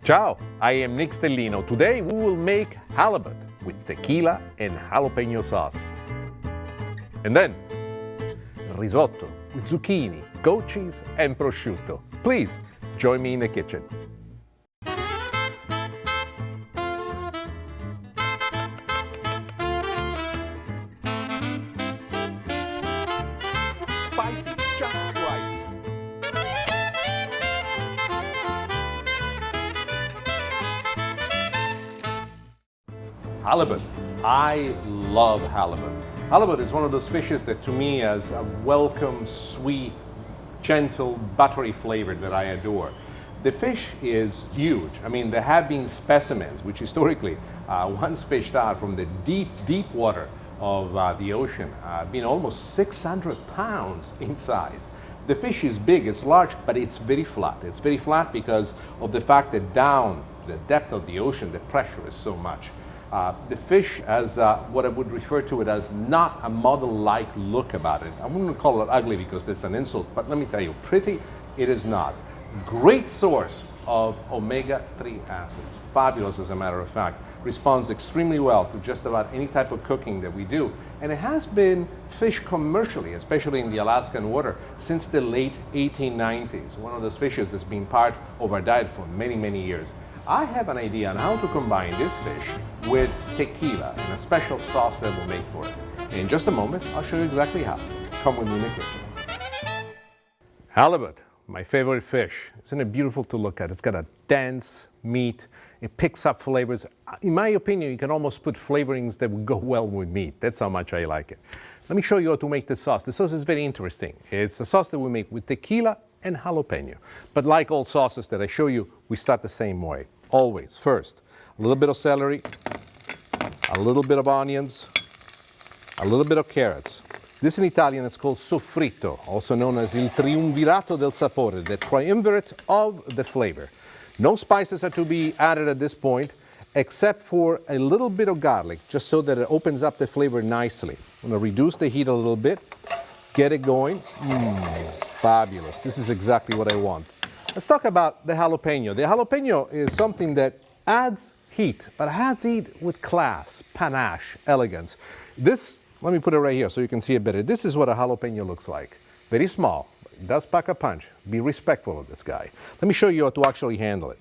Ciao, I am Nick Stellino. Today we will make halibut with tequila and jalapeno sauce. And then risotto with zucchini, goat cheese and prosciutto. Please join me in the kitchen. Spicy just right. Halibut. I love halibut. Halibut is one of those fishes that to me has a welcome, sweet, gentle, buttery flavor that I adore. The fish is huge. I mean, there have been specimens which historically, once fished out from the deep, deep water of the ocean, been almost 600 pounds in size. The fish is big, it's large, but it's very flat. It's very flat because of the fact that down the depth of the ocean, the pressure is so much. The fish has what I would refer to it as not a model-like look about it. I wouldn't call it ugly because that's an insult, but let me tell you, pretty it is not. Great source of omega-3 acids, fabulous as a matter of fact, responds extremely well to just about any type of cooking that we do. And it has been fished commercially, especially in the Alaskan water, since the late 1890s. One of those fishes that's been part of our diet for many, many years. I have an idea on how to combine this fish with tequila and a special sauce that we'll make for it. In just a moment, I'll show you exactly how. Come with me in the kitchen. Halibut, my favorite fish. Isn't it beautiful to look at? It's got a dense meat. It picks up flavors. In my opinion, you can almost put flavorings that would go well with meat. That's how much I like it. Let me show you how to make the sauce. The sauce is very interesting. It's a sauce that we make with tequila and jalapeno. But like all sauces that I show you, we start the same way. Always. First, a little bit of celery, a little bit of onions, a little bit of carrots. This in Italian is called soffritto, also known as il triumvirato del sapore, the triumvirate of the flavor. No spices are to be added at this point, except for a little bit of garlic, just so that it opens up the flavor nicely. I'm going to reduce the heat a little bit, get it going. Fabulous. This is exactly what I want. Let's talk about the jalapeno. The jalapeno is something that adds heat, but adds heat with class, panache, elegance. This, let me put it right here so you can see it better. This is what a jalapeno looks like. Very small, but it does pack a punch. Be respectful of this guy. Let me show you how to actually handle it.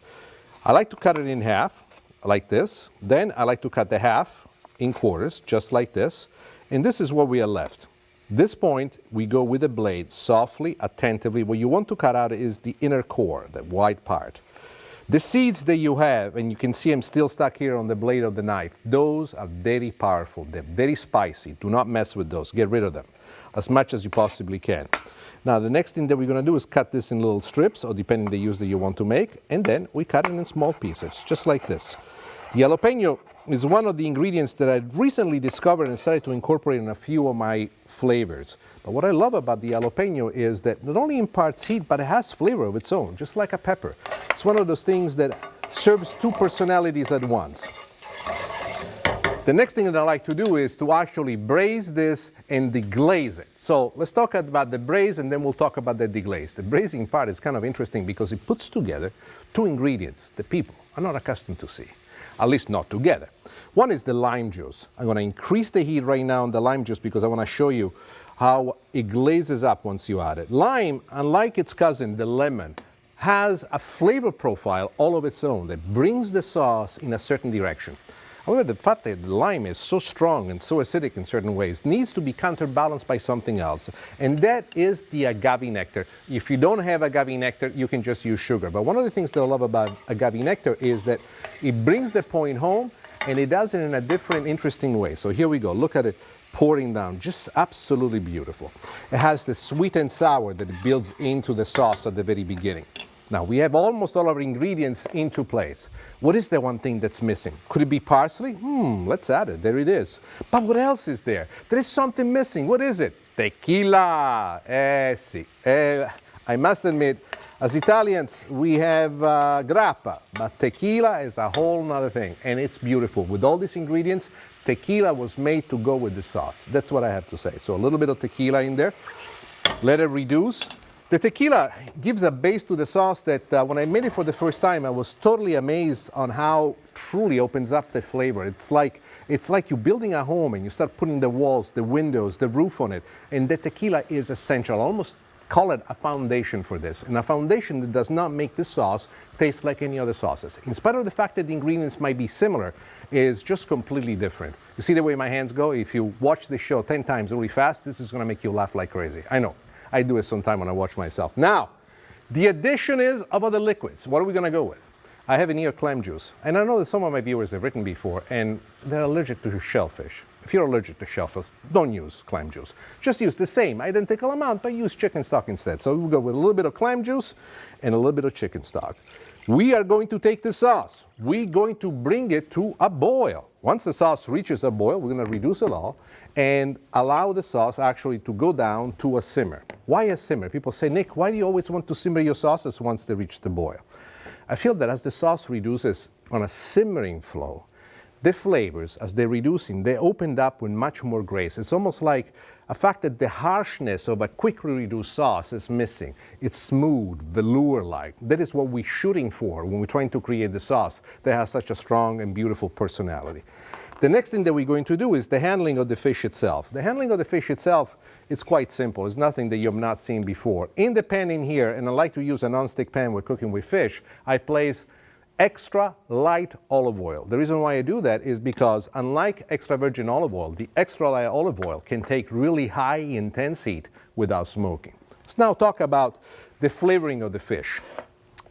I like to cut it in half, like this. Then I like to cut the half in quarters, just like this. And this is what we are left. This point, we go with the blade softly, attentively. What you want to cut out is the inner core, the white part. The seeds that you have, and you can see them still stuck here on the blade of the knife, those are very powerful. They're very spicy. Do not mess with those. Get rid of them as much as you possibly can. Now, the next thing that we're going to do is cut this in little strips, or depending on the use that you want to make, and then we cut it in small pieces, just like this. The jalapeno is one of the ingredients that I recently discovered and started to incorporate in a few of my flavors. But what I love about the jalapeno is that not only imparts heat, but it has flavor of its own, just like a pepper. It's one of those things that serves two personalities at once. The next thing that I like to do is to actually braise this and deglaze it. So let's talk about the braise and then we'll talk about the deglaze. The braising part is kind of interesting because it puts together two ingredients that people are not accustomed to see, at least not together. One is the lime juice. I'm going to increase the heat right now on the lime juice because I want to show you how it glazes up once you add it. Lime, unlike its cousin, the lemon, has a flavor profile all of its own that brings the sauce in a certain direction. However, the fact that the lime is so strong and so acidic in certain ways needs to be counterbalanced by something else, and that is the agave nectar. If you don't have agave nectar, you can just use sugar. But one of the things that I love about agave nectar is that it brings the point home, and it does it in a different, interesting way. So here we go. Look at it pouring down. Just absolutely beautiful. It has the sweet and sour that it builds into the sauce at the very beginning. Now, we have almost all our ingredients into place. What is the one thing that's missing? Could it be parsley? Let's add it. There it is. But what else is there? There is something missing. What is it? Tequila. Sì. I must admit, as Italians, we have grappa, but tequila is a whole nother thing, and it's beautiful. With all these ingredients, tequila was made to go with the sauce. That's what I have to say. So a little bit of tequila in there. Let it reduce. The tequila gives a base to the sauce that when I made it for the first time, I was totally amazed on how truly opens up the flavor. It's like you're building a home and you start putting the walls, the windows, the roof on it. And the tequila is essential. I almost call it a foundation for this. And a foundation that does not make the sauce taste like any other sauces. In spite of the fact that the ingredients might be similar, is just completely different. You see the way my hands go? If you watch this show 10 times really fast, this is going to make you laugh like crazy. I know. I do it sometime when I watch myself. Now, the addition is of other liquids. What are we going to go with? I have in here clam juice. And I know that some of my viewers have written before, and they're allergic to shellfish. If you're allergic to shellfish, don't use clam juice. Just use the same identical amount, but use chicken stock instead. So we'll go with a little bit of clam juice and a little bit of chicken stock. We are going to take the sauce. We're going to bring it to a boil. Once the sauce reaches a boil, we're going to reduce it all and allow the sauce actually to go down to a simmer. Why a simmer? People say, Nick, why do you always want to simmer your sauces once they reach the boil? I feel that as the sauce reduces on a simmering flow, the flavors, as they're reducing, they opened up with much more grace. It's almost like a fact that the harshness of a quickly reduced sauce is missing. It's smooth, velour-like. That is what we're shooting for when we're trying to create the sauce that has such a strong and beautiful personality. The next thing that we're going to do is the handling of the fish itself. The handling of the fish itself is quite simple. It's nothing that you have not seen before. In the pan in here, and I like to use a non-stick pan when cooking with fish, I place extra light olive oil. The reason why I do that is because unlike extra virgin olive oil, the extra light olive oil can take really high intense heat without smoking. Let's now talk about the flavoring of the fish.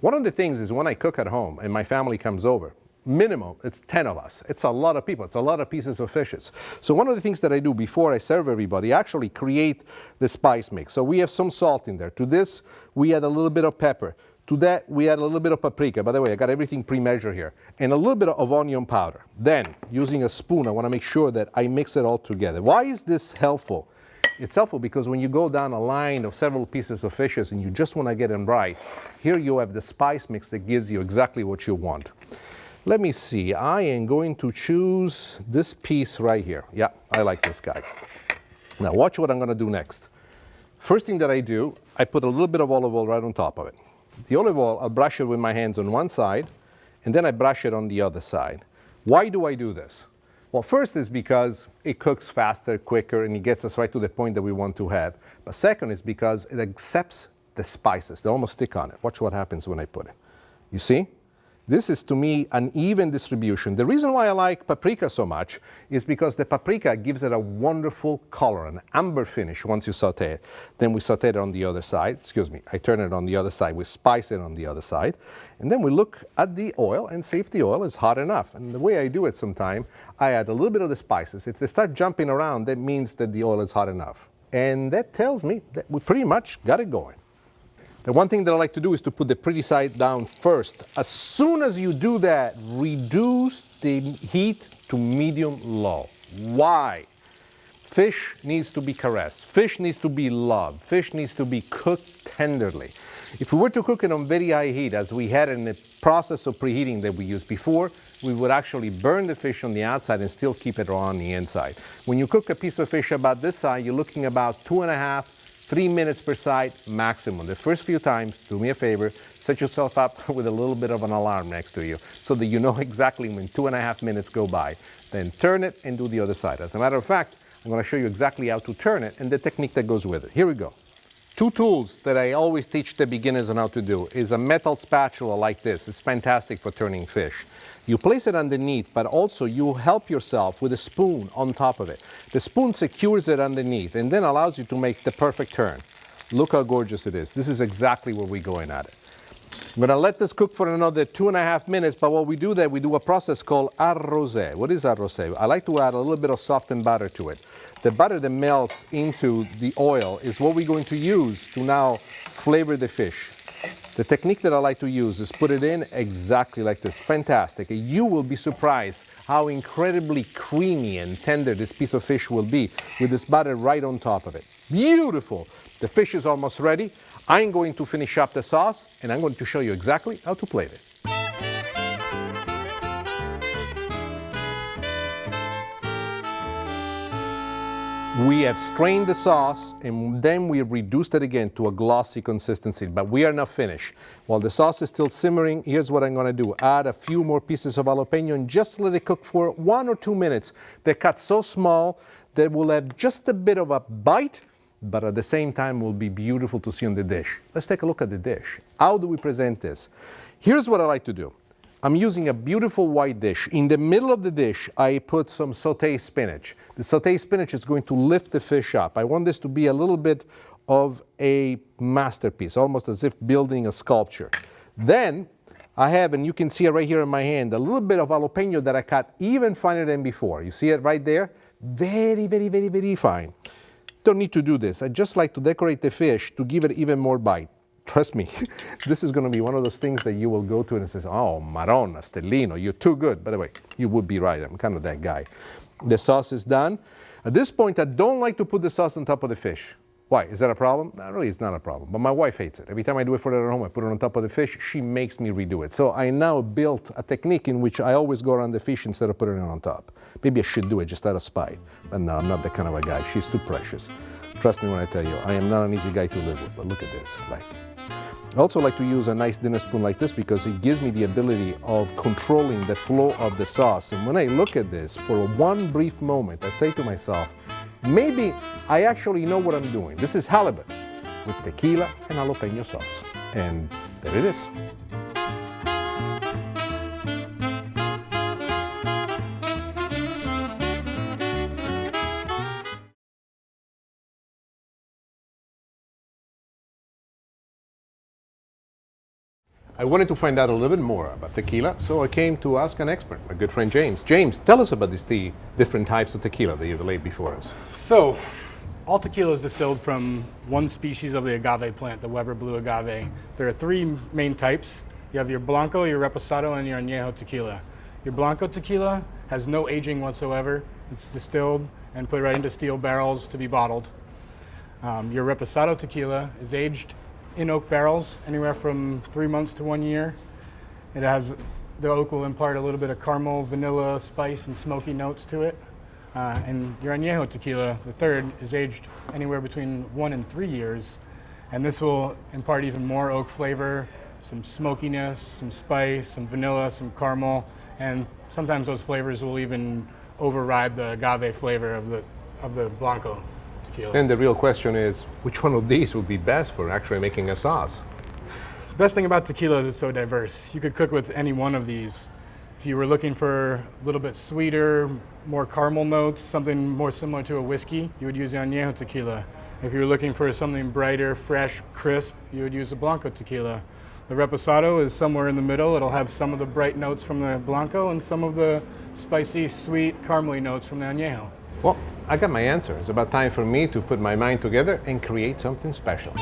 One of the things is when I cook at home and my family comes over, minimum, it's 10 of us. It's a lot of people. It's a lot of pieces of fishes. So one of the things that I do before I serve everybody, I actually create the spice mix. So we have some salt in there. To this, we add a little bit of pepper. To that, we add a little bit of paprika. By the way, I got everything pre-measured here. And a little bit of onion powder. Then, using a spoon, I want to make sure that I mix it all together. Why is this helpful? It's helpful because when you go down a line of several pieces of fishes and you just want to get them right, here you have the spice mix that gives you exactly what you want. Let me see. I am going to choose this piece right here. Yeah, I like this guy. Now, watch what I'm going to do next. First thing that I do, I put a little bit of olive oil right on top of it. The olive oil, I'll brush it with my hands on one side, and then I brush it on the other side. Why do I do this? Well, first is because it cooks faster, quicker, and it gets us right to the point that we want to have. But second is because it accepts the spices. They almost stick on it. Watch what happens when I put it. You see? This is, to me, an even distribution. The reason why I like paprika so much is because the paprika gives it a wonderful color, an amber finish once you saute it. Then we saute it on the other side. Excuse me, I turn it on the other side. We spice it on the other side. And then we look at the oil and see if the oil is hot enough. And the way I do it sometimes, I add a little bit of the spices. If they start jumping around, that means that the oil is hot enough. And that tells me that we pretty much got it going. The one thing that I like to do is to put the pretty side down first. As soon as you do that, reduce the heat to medium-low. Why? Fish needs to be caressed. Fish needs to be loved. Fish needs to be cooked tenderly. If we were to cook it on very high heat, as we had in the process of preheating that we used before, we would actually burn the fish on the outside and still keep it raw on the inside. When you cook a piece of fish about this size, you're looking about 2.5 3 minutes per side maximum. The first few times, do me a favor, set yourself up with a little bit of an alarm next to you so that you know exactly when 2.5 minutes go by. Then turn it and do the other side. As a matter of fact, I'm going to show you exactly how to turn it and the technique that goes with it. Here we go. Two tools that I always teach the beginners on how to do is a metal spatula like this. It's fantastic for turning fish. You place it underneath, but also you help yourself with a spoon on top of it. The spoon secures it underneath and then allows you to make the perfect turn. Look how gorgeous it is. This is exactly where we're going at it. I'm going to let this cook for another 2.5 minutes, but while we do that, we do a process called arrosé. What is arrosé? I like to add a little bit of softened butter to it. The butter that melts into the oil is what we're going to use to now flavor the fish. The technique that I like to use is put it in exactly like this. Fantastic. You will be surprised how incredibly creamy and tender this piece of fish will be with this butter right on top of it. Beautiful. The fish is almost ready. I'm going to finish up the sauce and I'm going to show you exactly how to plate it. We have strained the sauce and then we reduced it again to a glossy consistency, but we are not finished. While the sauce is still simmering, here's what I'm gonna do. Add a few more pieces of jalapeno and just let it cook for 1 or 2 minutes. They're cut so small that will have just a bit of a bite, but at the same time will be beautiful to see on the dish. Let's take a look at the dish. How do we present this? Here's what I like to do. I'm using a beautiful white dish. In the middle of the dish, I put some sauteed spinach. The sauteed spinach is going to lift the fish up. I want this to be a little bit of a masterpiece, almost as if building a sculpture. Then I have, and you can see it right here in my hand, a little bit of jalapeno that I cut even finer than before. You see it right there? Very, very, very, very fine. Don't need to do this. I just like to decorate the fish to give it even more bite. Trust me, this is going to be one of those things that you will go to and say, oh, Maronna, Stellino, you're too good. By the way, you would be right. I'm kind of that guy. The sauce is done. At this point, I don't like to put the sauce on top of the fish. Why? Is that a problem? No, really, it's not a problem. But my wife hates it. Every time I do it for her at home, I put it on top of the fish. She makes me redo it. So I now built a technique in which I always go around the fish instead of putting it on top. Maybe I should do it just out of spite. But no, I'm not that kind of a guy. She's too precious. Trust me when I tell you, I am not an easy guy to live with. But look at this. I also like to use a nice dinner spoon like this because it gives me the ability of controlling the flow of the sauce. And when I look at this for one brief moment, I say to myself, maybe I actually know what I'm doing. This is halibut with tequila and jalapeno sauce. And there it is. I wanted to find out a little bit more about tequila, so I came to ask an expert, my good friend James. James, tell us about these different types of tequila that you've laid before us. So, all tequila is distilled from one species of the agave plant, the Weber blue agave. There are 3 main types. You have your Blanco, your Reposado, and your Añejo tequila. Your Blanco tequila has no aging whatsoever. It's distilled and put right into steel barrels to be bottled. Your Reposado tequila is aged in oak barrels, anywhere from 3 months to 1 year. It has, the oak will impart a little bit of caramel, vanilla, spice, and smoky notes to it. And your Añejo tequila, the third, is aged anywhere between 1 and 3 years. And this will impart even more oak flavor, some smokiness, some spice, some vanilla, some caramel, and sometimes those flavors will even override the agave flavor of the Blanco. Then the real question is, which one of these would be best for actually making a sauce? The best thing about tequila is it's so diverse. You could cook with any one of these. If you were looking for a little bit sweeter, more caramel notes, something more similar to a whiskey, you would use the Añejo tequila. If you were looking for something brighter, fresh, crisp, you would use the Blanco tequila. The Reposado is somewhere in the middle. It'll have some of the bright notes from the Blanco and some of the spicy, sweet, caramely notes from the Añejo. Well, I got my answer. It's about time for me to put my mind together and create something special.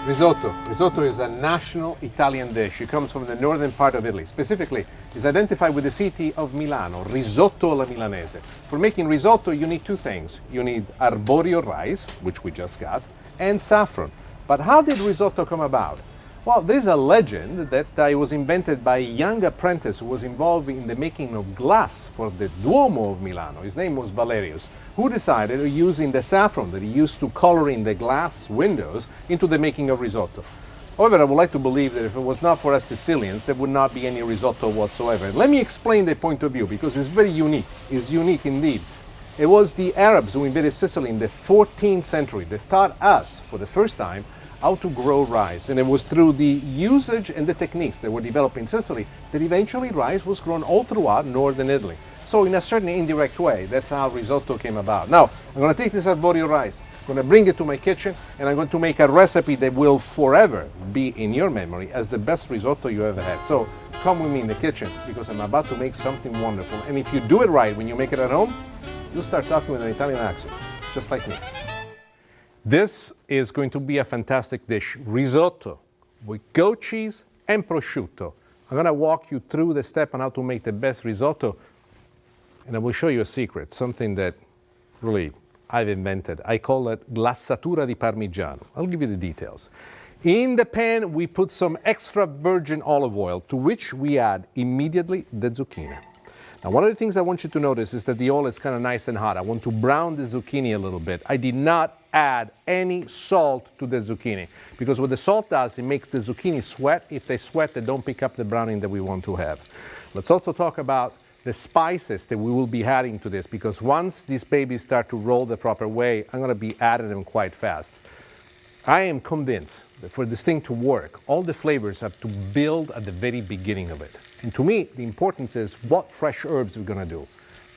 Risotto. Risotto is a national Italian dish. It comes from the northern part of Italy. Specifically, it's identified with the city of Milano, risotto alla milanese. For making risotto, you need 2 things. You need arborio rice, which we just got, and saffron. But how did risotto come about? Well, there's a legend that it was invented by a young apprentice who was involved in the making of glass for the Duomo of Milano. His name was Valerius, who decided to using the saffron that he used to color in the glass windows into the making of risotto. However, I would like to believe that if it was not for us Sicilians, there would not be any risotto whatsoever. Let me explain the point of view because it's very unique. It's unique indeed. It was the Arabs who invaded Sicily in the 14th century that taught us, for the first time, how to grow rice. And it was through the usage and the techniques that were developed in Sicily that eventually rice was grown all throughout northern Italy. So in a certain indirect way, that's how risotto came about. Now, I'm going to take this arborio rice, I'm going to bring it to my kitchen, and I'm going to make a recipe that will forever be in your memory as the best risotto you ever had. So come with me in the kitchen because I'm about to make something wonderful. And if you do it right when you make it at home, you'll start talking with an Italian accent, just like me. This is going to be a fantastic dish, risotto with goat cheese and prosciutto. I'm going to walk you through the step on how to make the best risotto, and I will show you a secret, something that really I've invented. I call it glassatura di parmigiano. I'll give you the details. In the pan, we put some extra virgin olive oil, to which we add immediately the zucchini. Now, one of the things I want you to notice is that the oil is kind of nice and hot. I want to brown the zucchini a little bit. I did not add any salt to the zucchini, because what the salt does, it makes the zucchini sweat. If they sweat, they don't pick up the browning that we want to have. Let's also talk about the spices that we will be adding to this, because once these babies start to roll the proper way, I'm going to be adding them quite fast. I am convinced that for this thing to work, all the flavors have to build at the very beginning of it. And to me, the importance is what fresh herbs we're going to do.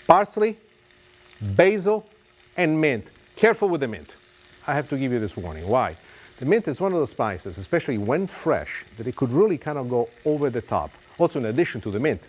Parsley, basil, and mint. Careful with the mint. I have to give you this warning. Why? The mint is one of those spices, especially when fresh, that it could really kind of go over the top. Also, in addition to the mint,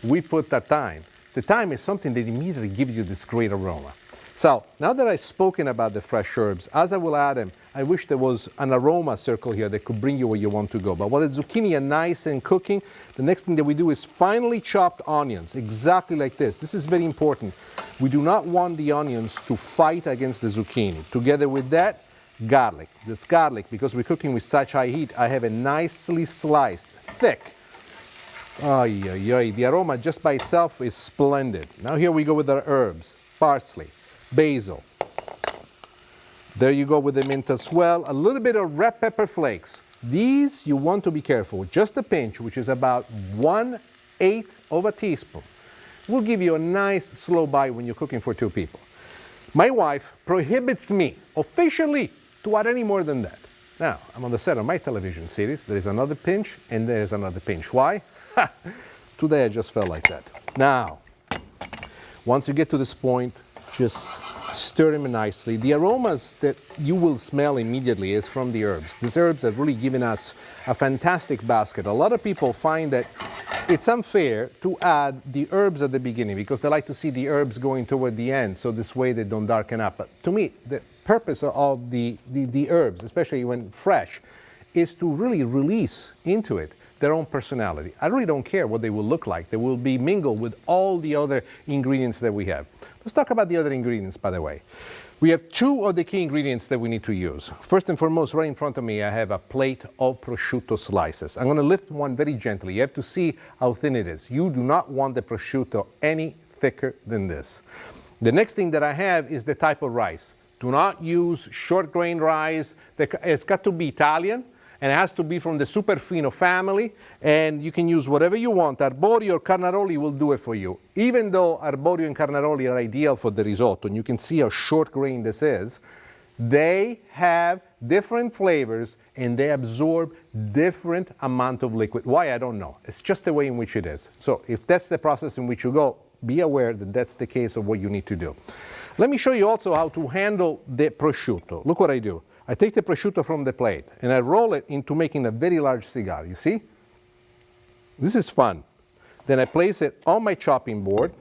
we put the thyme. The thyme is something that immediately gives you this great aroma. So now that I've spoken about the fresh herbs, as I will add them, I wish there was an aroma circle here that could bring you where you want to go. But while the zucchini are nice and cooking, the next thing that we do is finely chopped onions, exactly like this. This is very important. We do not want the onions to fight against the zucchini. Together with that, garlic. This garlic, because we're cooking with such high heat, I have a nicely sliced, thick. Ay, ay, ay. The aroma just by itself is splendid. Now here we go with our herbs. Parsley, basil. There you go with the mint as well. A little bit of red pepper flakes. These you want to be careful. Just a pinch, which is about 1/8 of a teaspoon, will give you a nice slow bite when you're cooking for 2 people. My wife prohibits me officially to add any more than that. Now, I'm on the set of my television series. There is another pinch and there's another pinch. Why? Today I just felt like that. Now, once you get to this point, just stir them nicely. The aromas that you will smell immediately is from the herbs. These herbs have really given us a fantastic basket. A lot of people find that it's unfair to add the herbs at the beginning because they like to see the herbs going toward the end, so this way they don't darken up. But to me, the purpose of the herbs, especially when fresh, is to really release into it their own personality. I really don't care what they will look like. They will be mingled with all the other ingredients that we have. Let's talk about the other ingredients, by the way. We have 2 of the key ingredients that we need to use. First and foremost, right in front of me, I have a plate of prosciutto slices. I'm going to lift one very gently. You have to see how thin it is. You do not want the prosciutto any thicker than this. The next thing that I have is the type of rice. Do not use short grain rice. It's got to be Italian. And it has to be from the Superfino family, and you can use whatever you want. Arborio or Carnaroli will do it for you. Even though Arborio and Carnaroli are ideal for the risotto, and you can see how short grain this is, they have different flavors and they absorb different amount of liquid. Why, I don't know. It's just the way in which it is. So if that's the process in which you go, be aware that that's the case of what you need to do. Let me show you also how to handle the prosciutto. Look what I do. I take the prosciutto from the plate and I roll it into making a very large cigar. You see? This is fun. Then I place it on my chopping board.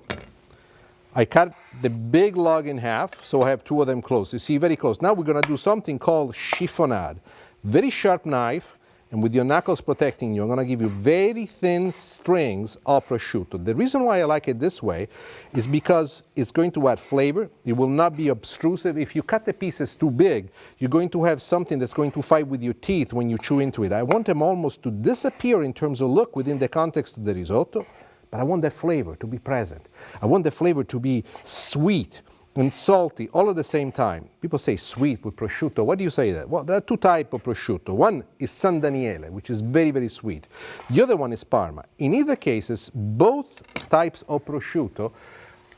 I cut the big log in half, so I have 2 of them close. You see, very close. Now we're going to do something called chiffonade. Very sharp knife, and with your knuckles protecting you, I'm going to give you very thin strings of prosciutto. The reason why I like it this way is because it's going to add flavor. It will not be obtrusive. If you cut the pieces too big, you're going to have something that's going to fight with your teeth when you chew into it. I want them almost to disappear in terms of look within the context of the risotto, but I want that flavor to be present. I want the flavor to be sweet and salty all at the same time. People say sweet with prosciutto. Why do you say that? Well, there are 2 types of prosciutto. One is San Daniele, which is very, very sweet. The other one is Parma. In either cases, both types of prosciutto,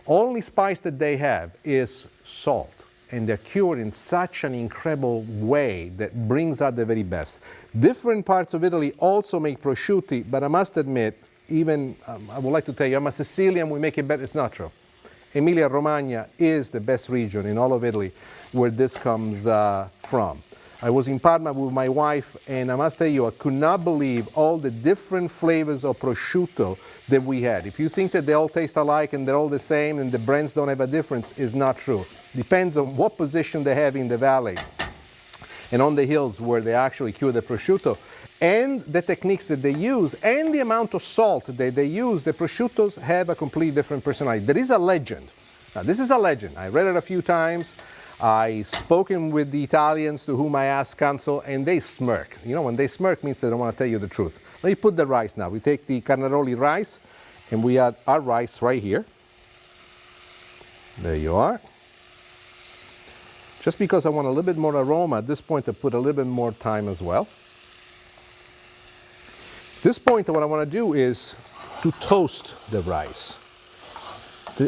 only spice that they have is salt. And they're cured in such an incredible way that brings out the very best. Different parts of Italy also make prosciutti, but I must admit, even, I would like to tell you, I'm a Sicilian, we make it better. It's not true. Emilia-Romagna is the best region in all of Italy where this comes from. I was in Parma with my wife, and I must tell you, I could not believe all the different flavors of prosciutto that we had. If you think that they all taste alike and they're all the same and the brands don't have a difference, it's not true. Depends on what position they have in the valley and on the hills where they actually cure the prosciutto, and the techniques that they use, and the amount of salt that they use. The prosciuttos have a completely different personality. There is a legend. Now, this is a legend. I read it a few times. I've spoken with the Italians to whom I asked counsel, and they smirk. You know, when they smirk means they don't want to tell you the truth. Let me put the rice now. We take the carnaroli rice, and we add our rice right here. There you are. Just because I want a little bit more aroma, at this point I put a little bit more thyme as well. At this point, what I want to do is to toast the rice.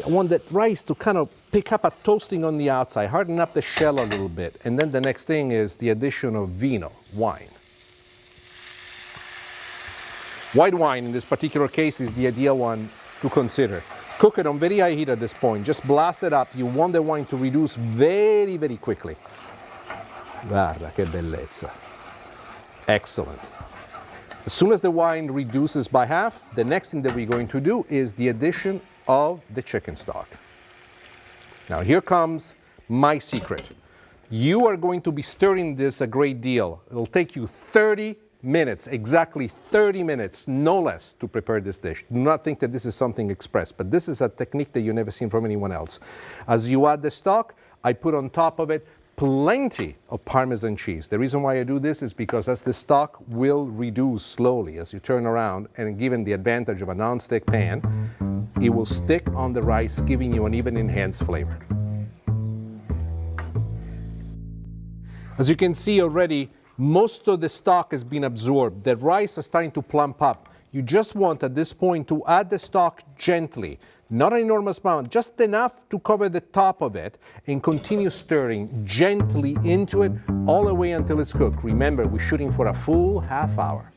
I want that rice to kind of pick up a toasting on the outside, harden up the shell a little bit. And then the next thing is the addition of vino, wine. White wine in this particular case is the ideal one to consider. Cook it on very high heat at this point. Just blast it up. You want the wine to reduce very, very quickly. Guarda che bellezza. Excellent. As soon as the wine reduces by half, the next thing that we're going to do is the addition of the chicken stock. Now here comes my secret. You are going to be stirring this a great deal. It'll take you 30 minutes, exactly 30 minutes, no less, to prepare this dish. Do not think that this is something express, but this is a technique that you've never seen from anyone else. As you add the stock, I put on top of it plenty of Parmesan cheese. The reason why I do this is because as the stock will reduce slowly as you turn around, and given the advantage of a non-stick pan, it will stick on the rice, giving you an even enhanced flavor. As you can see already, most of the stock has been absorbed. The rice is starting to plump up. You just want at this point to add the stock gently, not an enormous amount, just enough to cover the top of it, and continue stirring gently into it all the way until it's cooked. Remember, we're shooting for a full half hour.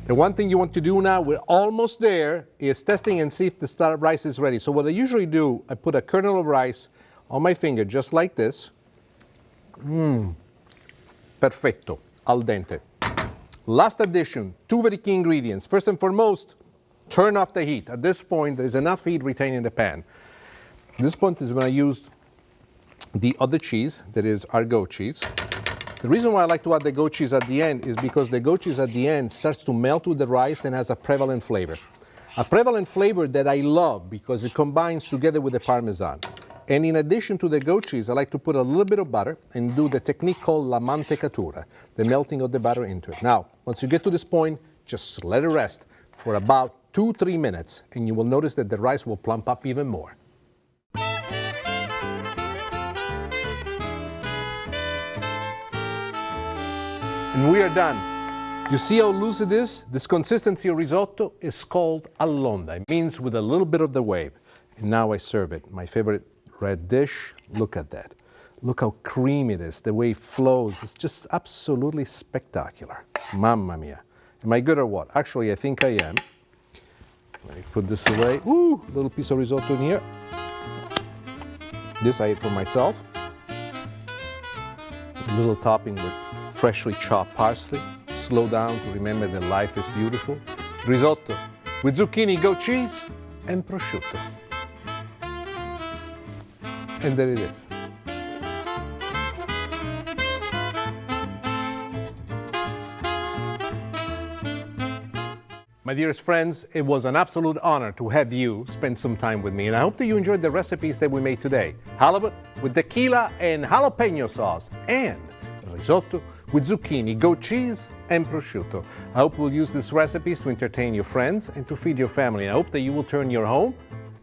The one thing you want to do now, we're almost there, is testing and see if the rice is ready. So what I usually do, I put a kernel of rice on my finger, just like this. Perfetto, al dente. Last addition, two very key ingredients. First and foremost, turn off the heat. At this point, there is enough heat retained in the pan. At this point is when I use the other cheese, that is our goat cheese. The reason why I like to add the goat cheese at the end is because the goat cheese at the end starts to melt with the rice and has a prevalent flavor. A prevalent flavor that I love because it combines together with the Parmesan. And in addition to the goat cheese, I like to put a little bit of butter and do the technique called la mantecatura, the melting of the butter into it. Now, once you get to this point, just let it rest for about 2-3 minutes, and you will notice that the rice will plump up even more. And we are done. You see how loose it is? This consistency of risotto is called all'onda. It means with a little bit of the wave. And now I serve it. My favorite red dish. Look at that. Look how creamy it is, the way it flows. It's just absolutely spectacular. Mamma mia. Am I good or what? Actually, I think I am. Let me put this away. Ooh, a little piece of risotto in here. This I ate for myself. A little topping with freshly chopped parsley. Slow down to remember that life is beautiful. Risotto with zucchini, goat cheese, and prosciutto. And there it is. My dearest friends, it was an absolute honor to have you spend some time with me, and I hope that you enjoyed the recipes that we made today. Halibut with tequila and jalapeno sauce, and risotto with zucchini, goat cheese, and prosciutto. I hope we'll use these recipes to entertain your friends and to feed your family. I hope that you will turn your home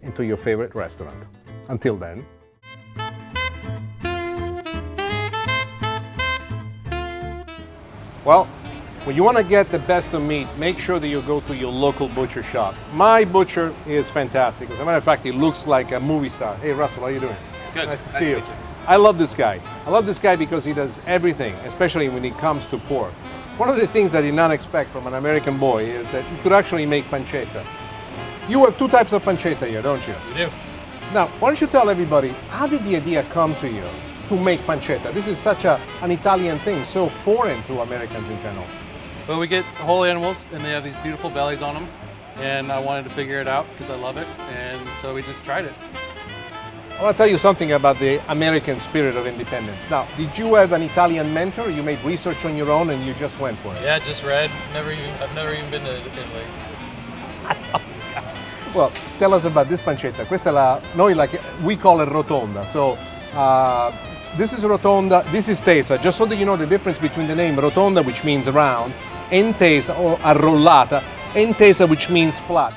into your favorite restaurant. Until then. Well, when you want to get the best of meat, make sure that you go to your local butcher shop. My butcher is fantastic. As a matter of fact, he looks like a movie star. Hey, Russell, how you doing? Good. Nice to see you. I love this guy. I love this guy because he does everything, especially when it comes to pork. One of the things I did not expect from an American boy is that he could actually make pancetta. You have two types of pancetta here, don't you? We do. Now, why don't you tell everybody, how did the idea come to you to make pancetta? This is such an Italian thing, so foreign to Americans in general. Well, we get whole animals, and they have these beautiful bellies on them, and I wanted to figure it out because I love it, and so we just tried it. I want to tell you something about the American spirit of independence. Now, did you have an Italian mentor, or you made research on your own and you just went for it? Yeah, just read. I've never even been to Italy. I love this guy. Well, tell us about this pancetta. Questa è we call it rotonda. So this is rotonda, this is tesa. Just so that you know the difference between the name rotonda, which means round, and tesa or arrollata, and tesa, which means flat.